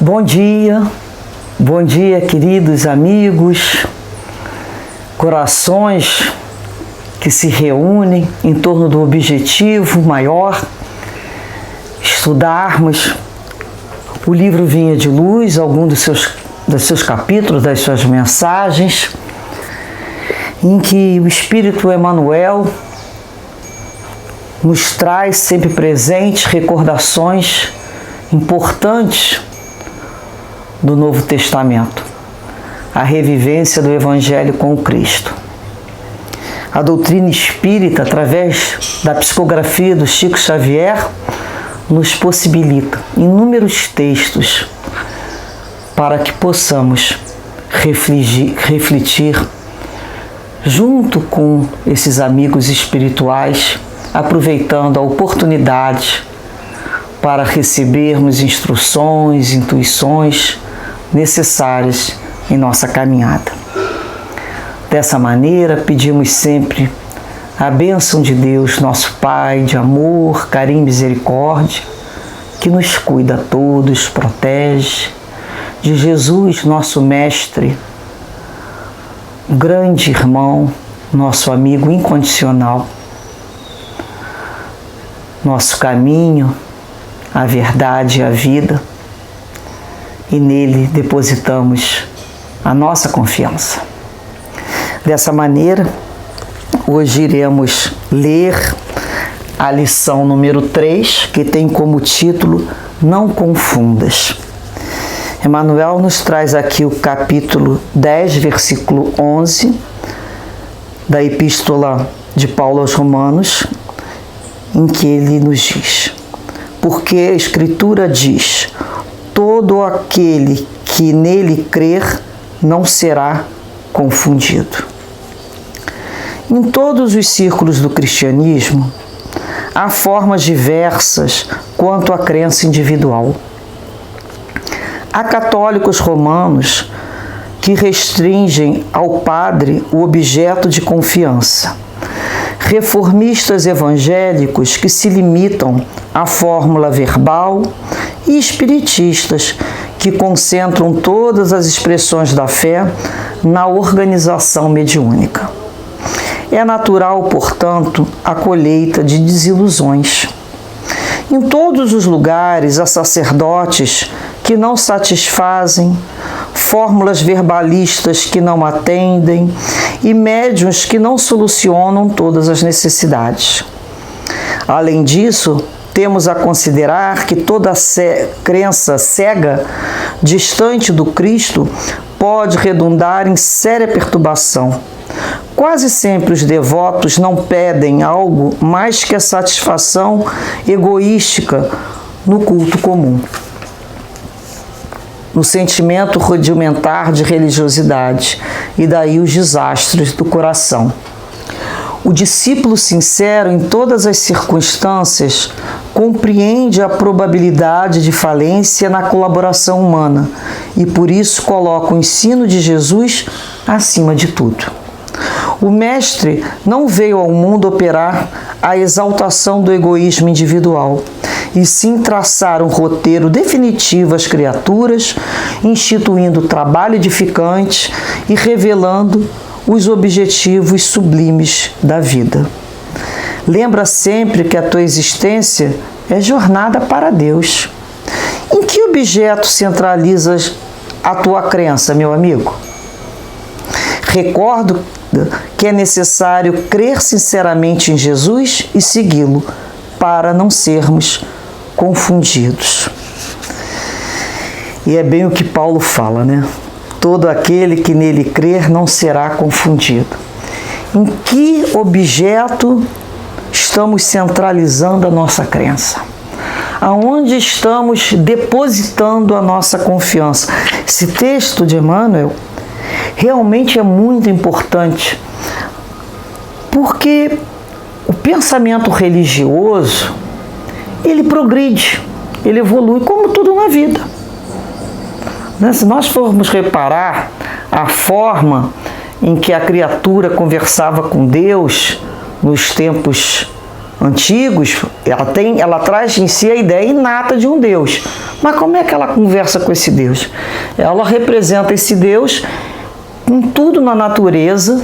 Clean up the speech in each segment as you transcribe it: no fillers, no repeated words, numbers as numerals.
Bom dia, queridos amigos, corações que se reúnem em torno do objetivo maior, estudarmos o livro Vinha de Luz, algum dos seus capítulos, das suas mensagens, em que o Espírito Emmanuel nos traz sempre presentes recordações importantes do Novo Testamento, a revivência do Evangelho com o Cristo. A doutrina espírita, através da psicografia do Chico Xavier, nos possibilita inúmeros textos para que possamos refletir junto com esses amigos espirituais, aproveitando a oportunidade para recebermos instruções, intuições necessárias em nossa caminhada. Dessa maneira, pedimos sempre a bênção de Deus, nosso Pai, de amor, carinho e misericórdia, que nos cuida a todos, protege, de Jesus, nosso Mestre, grande irmão, nosso amigo incondicional, nosso caminho, a verdade e a vida, e nele depositamos a nossa confiança. Dessa maneira, hoje iremos ler a lição número 3, que tem como título Não Confundas. Emmanuel nos traz aqui o capítulo 10, versículo 11, da Epístola de Paulo aos Romanos, em que ele nos diz: porque a Escritura diz: todo aquele que nele crer não será confundido. Em todos os círculos do cristianismo, há formas diversas quanto à crença individual. Há católicos romanos que restringem ao padre o objeto de confiança. Reformistas evangélicos que se limitam à fórmula verbal e espiritistas que concentram todas as expressões da fé na organização mediúnica. É natural, portanto, a colheita de desilusões. Em todos os lugares há sacerdotes que não satisfazem, fórmulas verbalistas que não atendem e médiuns que não solucionam todas as necessidades. Além disso, temos a considerar que toda crença cega, distante do Cristo, pode redundar em séria perturbação. Quase sempre os devotos não pedem algo mais que a satisfação egoística no culto comum, no sentimento rudimentar de religiosidade, e daí os desastres do coração. O discípulo sincero, em todas as circunstâncias, compreende a probabilidade de falência na colaboração humana e, por isso, coloca o ensino de Jesus acima de tudo. O Mestre não veio ao mundo operar a exaltação do egoísmo individual, e sim traçar um roteiro definitivo às criaturas, instituindo trabalho edificante e revelando os objetivos sublimes da vida. Lembra sempre que a tua existência é jornada para Deus. Em que objeto centralizas a tua crença, meu amigo? Recordo que é necessário crer sinceramente em Jesus e segui-lo para não sermos confundidos. E é bem o que Paulo fala, né? Todo aquele que nele crer não será confundido. Em que objeto estamos centralizando a nossa crença? Aonde estamos depositando a nossa confiança? Esse texto de Emmanuel realmente é muito importante, porque o pensamento religioso, ele progride, ele evolui, como tudo na vida. Se nós formos reparar a forma em que a criatura conversava com Deus nos tempos antigos, ela traz em si a ideia inata de um Deus. Mas como é que ela conversa com esse Deus? Ela representa esse Deus com tudo na natureza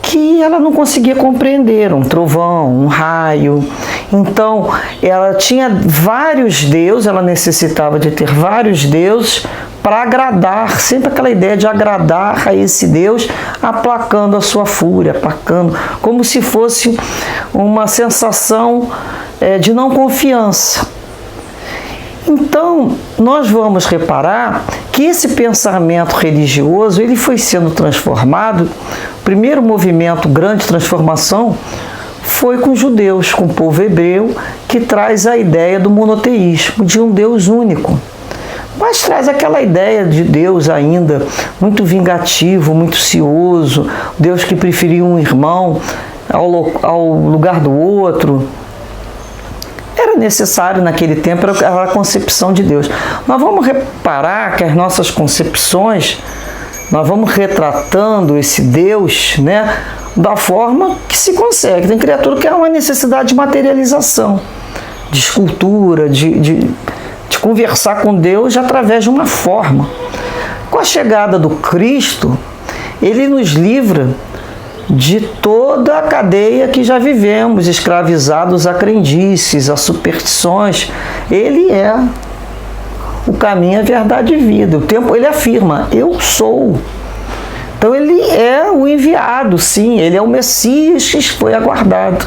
que ela não conseguia compreender, um trovão, um raio. Então, ela tinha vários deuses, ela necessitava de ter vários deuses para agradar, sempre aquela ideia de agradar a esse Deus, aplacando a sua fúria, aplacando, como se fosse uma sensação de não confiança. Então, nós vamos reparar que esse pensamento religioso, ele foi sendo transformado. O primeiro movimento, grande transformação, foi com os judeus, com o povo hebreu, que traz a ideia do monoteísmo, de um Deus único. Mas traz aquela ideia de Deus ainda muito vingativo, muito cioso, Deus que preferia um irmão ao lugar do outro. Era necessário naquele tempo, era a concepção de Deus. Nós vamos reparar que as nossas concepções, nós vamos retratando esse Deus, né, da forma que se consegue. Tem criatura que é uma necessidade de materialização, de escultura, de conversar com Deus através de uma forma. Com a chegada do Cristo, ele nos livra de toda a cadeia que já vivemos, escravizados a crendices, a superstições. Ele é o caminho, a verdade e a vida. O tempo, ele afirma, eu sou. Então ele é o enviado, sim, ele é o Messias que foi aguardado.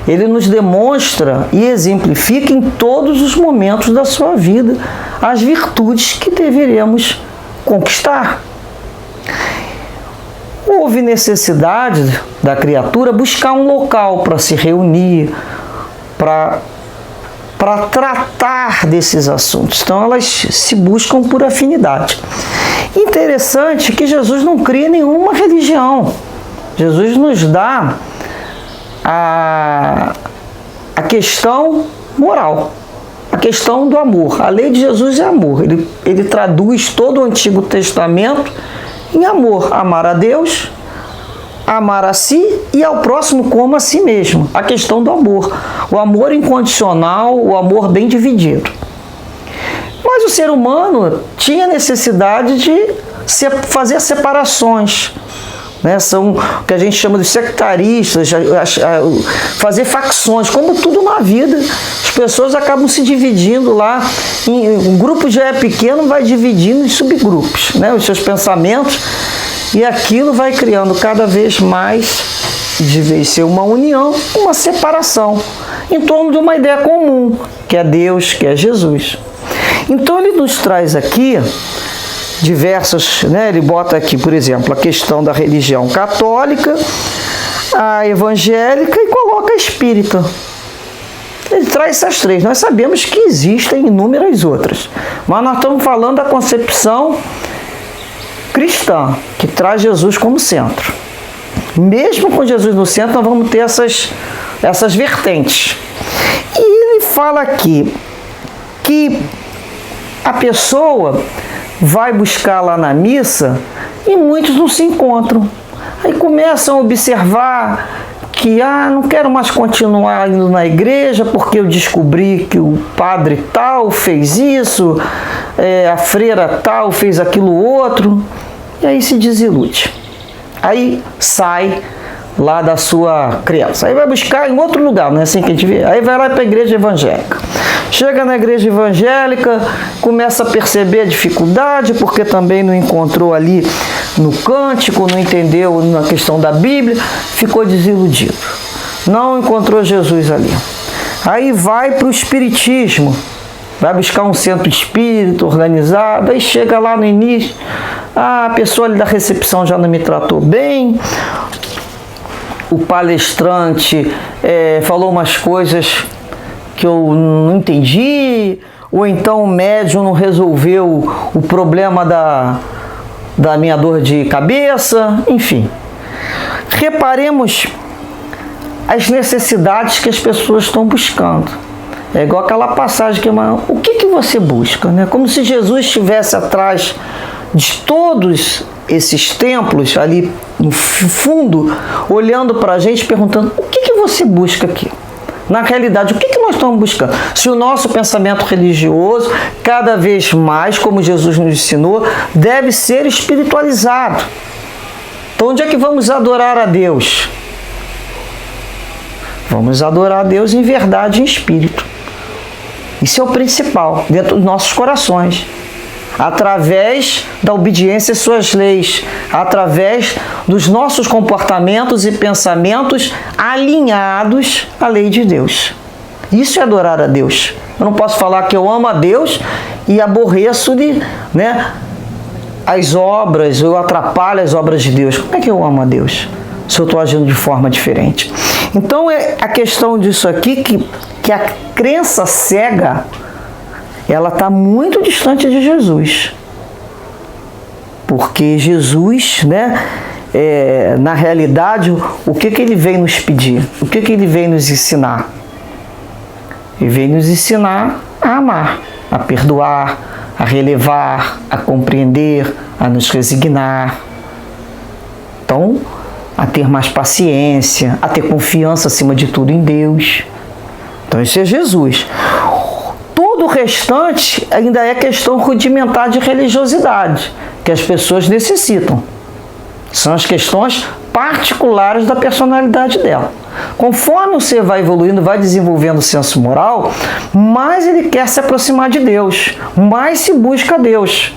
Ele nos demonstra e exemplifica em todos os momentos da sua vida as virtudes que deveremos conquistar. Houve necessidade da criatura buscar um local para se reunir, para tratar desses assuntos. Então elas se buscam por afinidade. Interessante que Jesus não cria nenhuma religião. Jesus nos dá a questão moral, a questão do amor. A lei de Jesus é amor. Ele traduz todo o Antigo Testamento em amor. Amar a Deus, amar a si e ao próximo como a si mesmo. A questão do amor. O amor incondicional, o amor bem dividido. Mas o ser humano tinha necessidade de fazer separações. Né? São o que a gente chama de sectaristas, fazer facções, como tudo na vida. As pessoas acabam se dividindo lá, um grupo já é pequeno, vai dividindo em subgrupos, né? Os seus pensamentos, e aquilo vai criando cada vez mais, de vez ser uma união, uma separação, em torno de uma ideia comum, que é Deus, que é Jesus. Então ele nos traz aqui diversas, né? Ele bota aqui, por exemplo, a questão da religião católica, a evangélica e coloca a espírita. Ele traz essas três. Nós sabemos que existem inúmeras outras, mas nós estamos falando da concepção cristã, que traz Jesus como centro. Mesmo com Jesus no centro, nós vamos ter essas vertentes. E ele fala aqui que a pessoa vai buscar lá na missa e muitos não se encontram. Aí começam a observar que não quero mais continuar indo na igreja porque eu descobri que o padre tal fez isso, a freira tal fez aquilo outro, e aí se desilude. Aí sai lá da sua crença. Aí vai buscar em outro lugar, não é assim que a gente vê? Aí vai lá para a igreja evangélica. Chega na igreja evangélica, começa a perceber a dificuldade, porque também não encontrou ali no cântico, não entendeu na questão da Bíblia, ficou desiludido. Não encontrou Jesus ali. Aí vai para o espiritismo, vai buscar um centro espírita organizado, aí chega lá no início, a pessoa ali da recepção já não me tratou bem, o palestrante falou umas coisas que eu não entendi, ou então o médium não resolveu o problema da minha dor de cabeça, enfim. Reparemos as necessidades que as pessoas estão buscando. É igual aquela passagem que o que você busca? Né? Como se Jesus estivesse atrás de todos esses templos, ali no fundo, olhando para a gente, perguntando, o que você busca aqui? Na realidade, o que nós estamos buscando? Se o nosso pensamento religioso, cada vez mais, como Jesus nos ensinou, deve ser espiritualizado. Então, onde é que vamos adorar a Deus? Vamos adorar a Deus em verdade e em espírito. Isso é o principal, dentro dos nossos corações. Através da obediência às suas leis, através dos nossos comportamentos e pensamentos alinhados à lei de Deus. Isso é adorar a Deus. Eu não posso falar que eu amo a Deus e aborreço as obras, eu atrapalho as obras de Deus. Como é que eu amo a Deus se eu estou agindo de forma diferente? Então é a questão disso aqui, que a crença cega, ela está muito distante de Jesus. Porque Jesus, na realidade, o que ele vem nos pedir? O que ele vem nos ensinar? Ele vem nos ensinar a amar, a perdoar, a relevar, a compreender, a nos resignar. Então, a ter mais paciência, a ter confiança acima de tudo em Deus. Então, isso é Jesus. Todo o restante ainda é questão rudimentar de religiosidade, que as pessoas necessitam. São as questões particulares da personalidade dela. Conforme você vai evoluindo, vai desenvolvendo o senso moral, mais ele quer se aproximar de Deus, mais se busca Deus.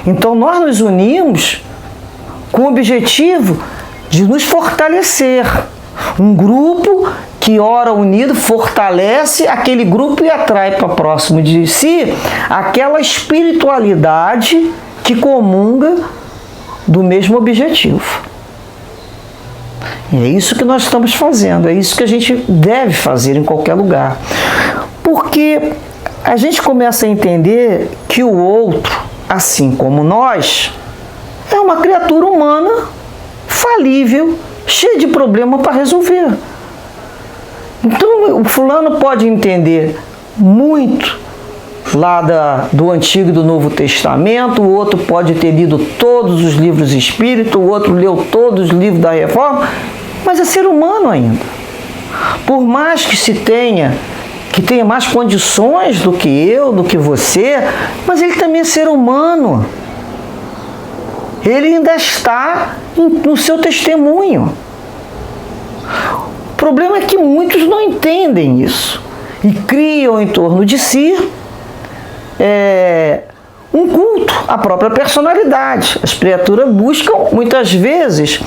Então nós nos unimos com o objetivo de nos fortalecer. Um grupo que ora unido fortalece aquele grupo e atrai para próximo de si aquela espiritualidade que comunga do mesmo objetivo. E é isso que nós estamos fazendo, é isso que a gente deve fazer em qualquer lugar. Porque a gente começa a entender que o outro, assim como nós, é uma criatura humana, falível, cheia de problema para resolver. Então, o fulano pode entender muito lá do Antigo e do Novo Testamento, o outro pode ter lido todos os livros espíritas, o outro leu todos os livros da Reforma, mas é ser humano ainda. Por mais que tenha mais condições do que eu, do que você, mas ele também é ser humano. Ele ainda está no seu testemunho. O problema é que muitos não entendem isso e criam em torno de si um culto à própria personalidade. As criaturas buscam muitas vezes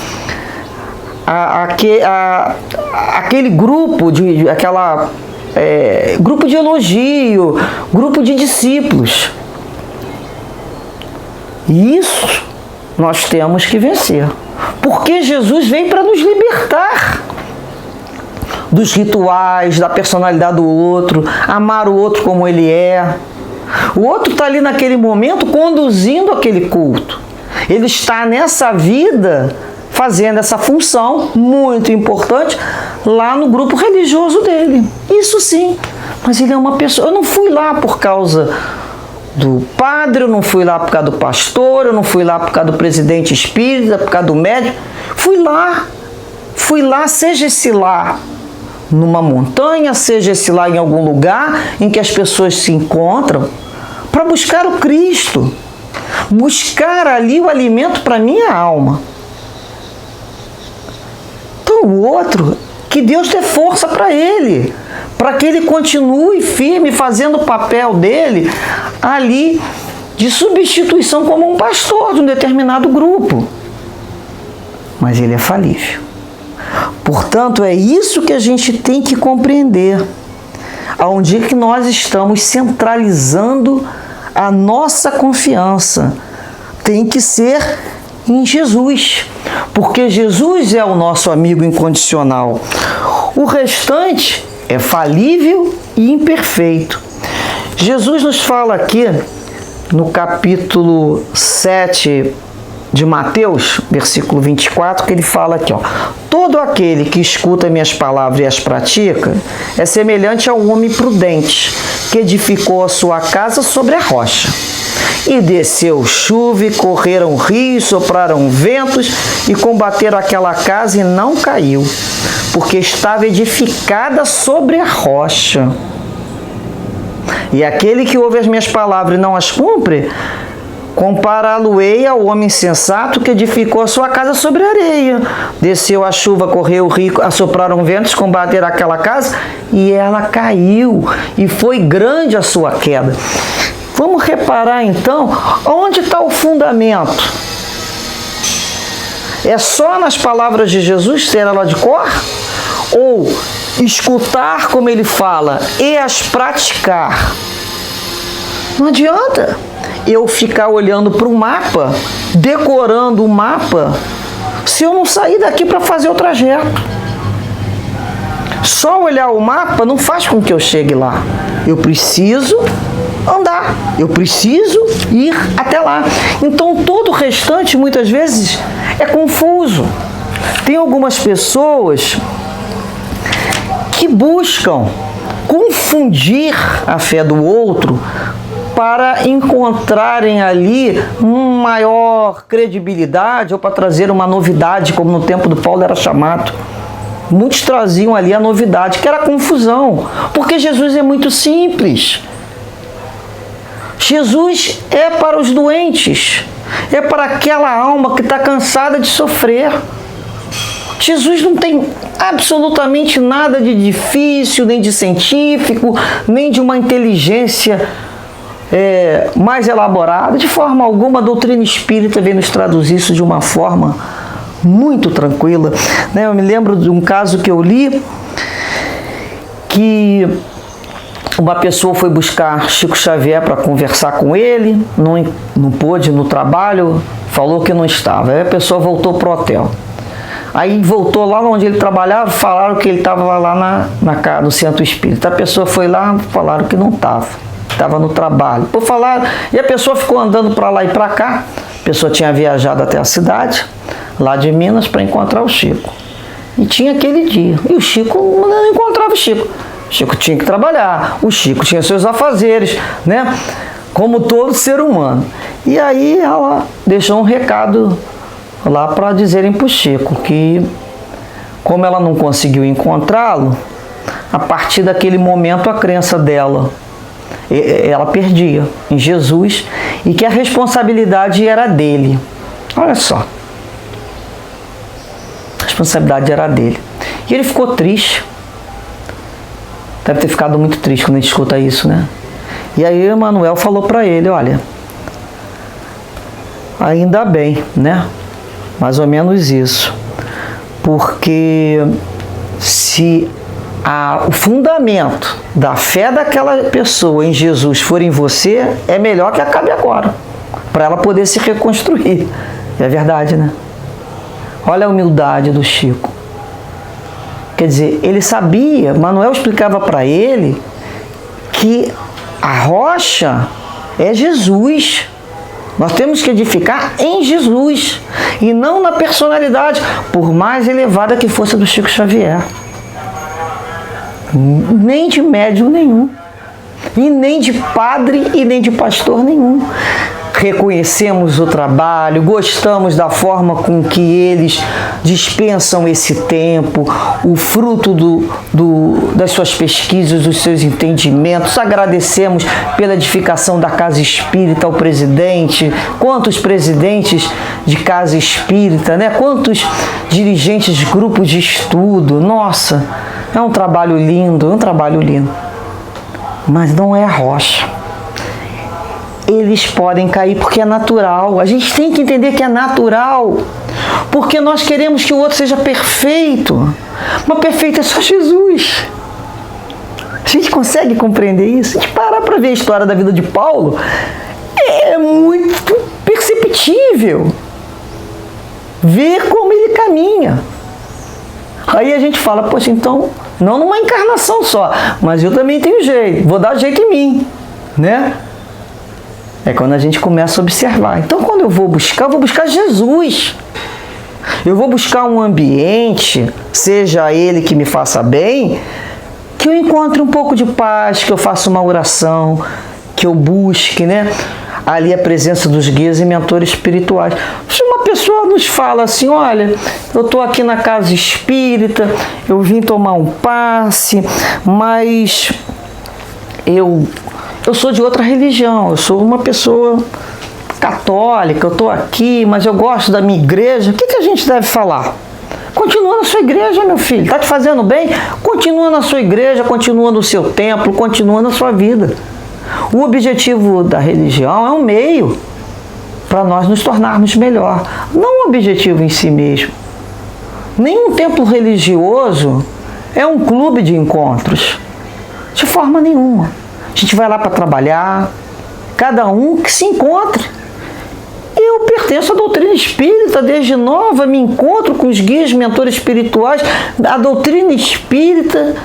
aquele grupo grupo de elogio, grupo de discípulos. E isso nós temos que vencer, porque Jesus vem para nos libertar dos rituais, da personalidade do outro, amar o outro como ele é. O outro está ali naquele momento conduzindo aquele culto. Ele está nessa vida fazendo essa função muito importante lá no grupo religioso dele. Isso sim, mas ele é uma pessoa. Eu não fui lá por causa do padre, eu não fui lá por causa do pastor, eu não fui lá por causa do presidente espírita, por causa do médico. Fui lá, seja esse lá numa montanha, seja esse lá em algum lugar em que as pessoas se encontram, para buscar o Cristo, buscar ali o alimento para a minha alma. Então o outro, que Deus dê força para ele, para que ele continue firme fazendo o papel dele ali de substituição como um pastor de um determinado grupo. Mas ele é falível. Portanto, é isso que a gente tem que compreender. Aonde é que nós estamos centralizando a nossa confiança? Tem que ser em Jesus, porque Jesus é o nosso amigo incondicional. O restante é falível e imperfeito. Jesus nos fala aqui no capítulo 7 de Mateus, versículo 24, que ele fala aqui, todo aquele que escuta minhas palavras e as pratica é semelhante a um homem prudente que edificou a sua casa sobre a rocha. E desceu chuva, e correram rios, sopraram ventos, e combateram aquela casa, e não caiu, porque estava edificada sobre a rocha. E aquele que ouve as minhas palavras e não as cumpre, compará-lo-ei ao homem insensato que edificou a sua casa sobre a areia. Desceu a chuva, correu o rio, assopraram ventos, combateram aquela casa, e ela caiu, e foi grande a sua queda. Vamos reparar então, onde está o fundamento? É só nas palavras de Jesus, ter ela de cor? Ou escutar como ele fala e as praticar? Não adianta eu ficar olhando para o mapa, decorando o mapa, se eu não sair daqui para fazer o trajeto. Só olhar o mapa não faz com que eu chegue lá. Eu preciso andar, eu preciso ir até lá. Então todo o restante muitas vezes é confuso. Tem algumas pessoas que buscam confundir a fé do outro para encontrarem ali uma maior credibilidade ou para trazer uma novidade, como no tempo do Paulo era chamado. Muitos traziam ali a novidade, que era a confusão, porque Jesus é muito simples. Jesus é para os doentes, é para aquela alma que está cansada de sofrer. Jesus não tem absolutamente nada de difícil, nem de científico, nem de uma inteligência mais elaborada. De forma alguma, a doutrina espírita vem nos traduzir isso de uma forma muito tranquila. Eu me lembro de um caso que eu li, que uma pessoa foi buscar Chico Xavier para conversar com ele, não pôde no trabalho, falou que não estava. Aí a pessoa voltou para o hotel. Aí voltou lá onde ele trabalhava, falaram que ele estava lá no centro espírita. A pessoa foi lá, falaram que não estava no trabalho. E a pessoa ficou andando para lá e para cá. A pessoa tinha viajado até a cidade, lá de Minas, para encontrar o Chico. E tinha aquele dia. E o Chico não encontrava o Chico. O Chico tinha que trabalhar, o Chico tinha seus afazeres, né? Como todo ser humano. E aí ela deixou um recado lá para dizerem para o Chico que, como ela não conseguiu encontrá-lo, a partir daquele momento a crença dela, ela perdia em Jesus e que a responsabilidade era dele. Olha só. A responsabilidade era dele. E ele ficou triste. Deve ter ficado muito triste quando a gente escuta isso, né? E aí o Emmanuel falou para ele, olha, ainda bem, né? Mais ou menos isso. Porque se o fundamento da fé daquela pessoa em Jesus for em você, é melhor que acabe agora, para ela poder se reconstruir. É verdade, né? Olha a humildade do Chico. Quer dizer, ele sabia, Manuel explicava para ele que a rocha é Jesus. Nós temos que edificar em Jesus e não na personalidade, por mais elevada que fosse a do Chico Xavier. Nem de médium nenhum, e nem de padre e nem de pastor nenhum. Reconhecemos o trabalho, gostamos da forma com que eles dispensam esse tempo, o fruto das suas pesquisas, dos seus entendimentos. Agradecemos pela edificação da Casa Espírita ao presidente, quantos presidentes de Casa Espírita, né? Quantos dirigentes de grupos de estudo. Nossa, é um trabalho lindo, é um trabalho lindo. Mas não é a rocha. Eles podem cair porque é natural. A gente tem que entender que é natural. Porque nós queremos que o outro seja perfeito. Mas perfeito é só Jesus. A gente consegue compreender isso? A gente parar para ver a história da vida de Paulo, é muito perceptível. Ver como ele caminha. Aí a gente fala, poxa, então, não numa encarnação só, mas eu também tenho jeito, vou dar jeito em mim, né? É quando a gente começa a observar. Então, quando eu vou buscar Jesus. Eu vou buscar um ambiente, seja ele que me faça bem, que eu encontre um pouco de paz, que eu faça uma oração, que eu busque, né? ali a presença dos guias e mentores espirituais. Se uma pessoa nos fala assim, olha, eu estou aqui na casa espírita, eu vim tomar um passe, mas eu sou de outra religião, eu sou uma pessoa católica, eu estou aqui, mas eu gosto da minha igreja, o que a gente deve falar? Continua na sua igreja, meu filho, está te fazendo bem? Continua na sua igreja, continua no seu templo, continua na sua vida. O objetivo da religião é um meio para nós nos tornarmos melhor, não um objetivo em si mesmo. Nenhum templo religioso é um clube de encontros, de forma nenhuma. A gente vai lá para trabalhar, cada um que se encontre. Eu pertenço à doutrina espírita, desde nova me encontro com os guias, mentores espirituais. A doutrina espírita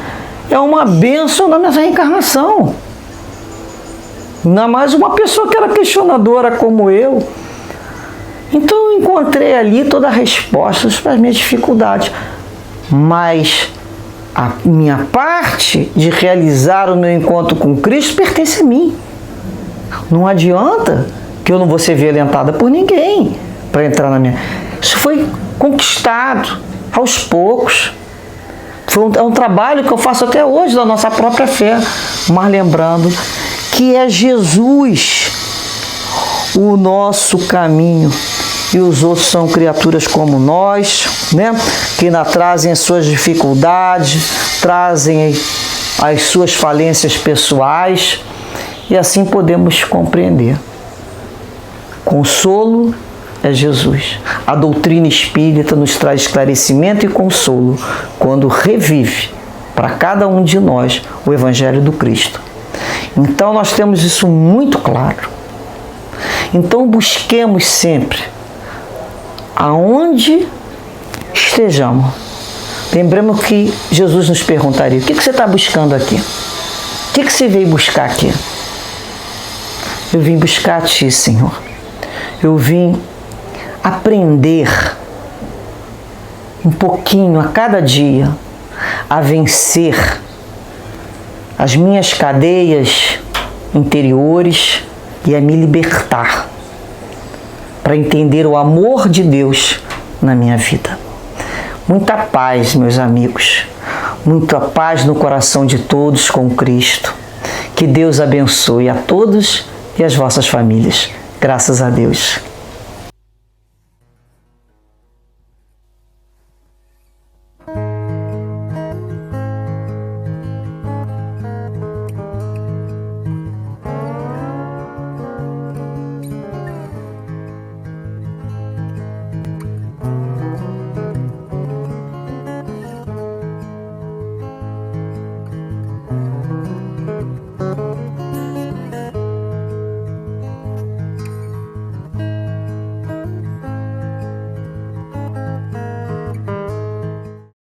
é uma bênção na minha reencarnação. Ainda mais uma pessoa que era questionadora como eu. Então eu encontrei ali todas as respostas para as minhas dificuldades. Mas a minha parte de realizar o meu encontro com Cristo pertence a mim. Não adianta que eu não vou ser violentada por ninguém para entrar na minha... Isso foi conquistado aos poucos. É um trabalho que eu faço até hoje da nossa própria fé. Mas lembrando que é Jesus o nosso caminho. E os outros são criaturas como nós, né? Que ainda trazem as suas dificuldades, trazem as suas falências pessoais, e assim podemos compreender. Consolo é Jesus. A doutrina espírita nos traz esclarecimento e consolo quando revive para cada um de nós o Evangelho do Cristo. Então nós temos isso muito claro. Então busquemos sempre, aonde estejamos, lembremos que Jesus nos perguntaria: o que você está buscando aqui? O que você veio buscar aqui? Eu vim buscar a Ti, Senhor. Eu vim aprender um pouquinho a cada dia a vencer as minhas cadeias interiores e a me libertar para entender o amor de Deus na minha vida. Muita paz, meus amigos, muita paz no coração de todos com Cristo. Que Deus abençoe a todos e as vossas famílias. Graças a Deus.